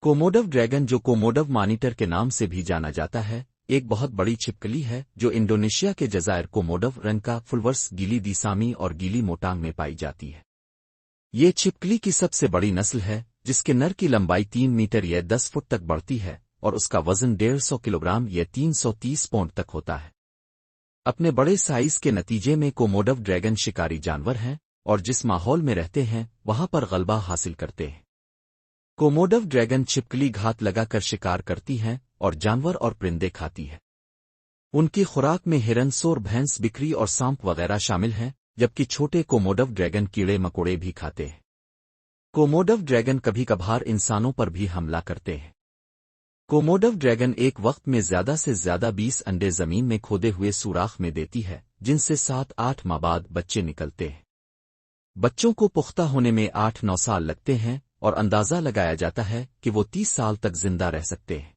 Komodo dragon جو Komodo monitor کے نام سے بھی جانا جاتا ہے ایک بہت بڑی چھپکلی ہے جو انڈونیشیا کے جزائر کوموڈو رنگ کا فلورس گیلی دیسامی اور گیلی موٹانگ میں پائی جاتی ہے۔ یہ چھپکلی کی سب سے بڑی نسل ہے جس کے نر کی لمبائی 3 میٹر یا 10 فٹ تک بڑھتی ہے اور اس کا وزن 150 کلوگرام یا 330 پاؤنڈ تک ہوتا ہے۔ اپنے بڑے سائز کے نتیجے میں کوموڈو ڈریگن شکاری جانور ہیں اور جس ماحول میں رہتے ہیں وہاں پر غلبہ حاصل کرتے ہیں۔ کوموڈو ڈریگن چھپکلی گھات لگا کر شکار کرتی ہیں اور جانور اور پرندے کھاتی ہے۔ ان کی خوراک میں ہرن، سور، بھینس، بکری اور سانپ وغیرہ شامل ہیں، جبکہ چھوٹے کوموڈو ڈریگن کیڑے مکوڑے بھی کھاتے ہیں۔ کوموڈو ڈریگن کبھی کبھار انسانوں پر بھی حملہ کرتے ہیں۔ کوموڈو ڈریگن ایک وقت میں زیادہ سے زیادہ 20 انڈے زمین میں کھودے ہوئے سوراخ میں دیتی ہے، جن سے 7-8 ماہ بعد بچے نکلتے ہیں۔ بچوں کو پختہ ہونے میں 8-9 سال لگتے ہیں اور اندازہ لگایا جاتا ہے کہ وہ 30 سال تک زندہ رہ سکتے ہیں۔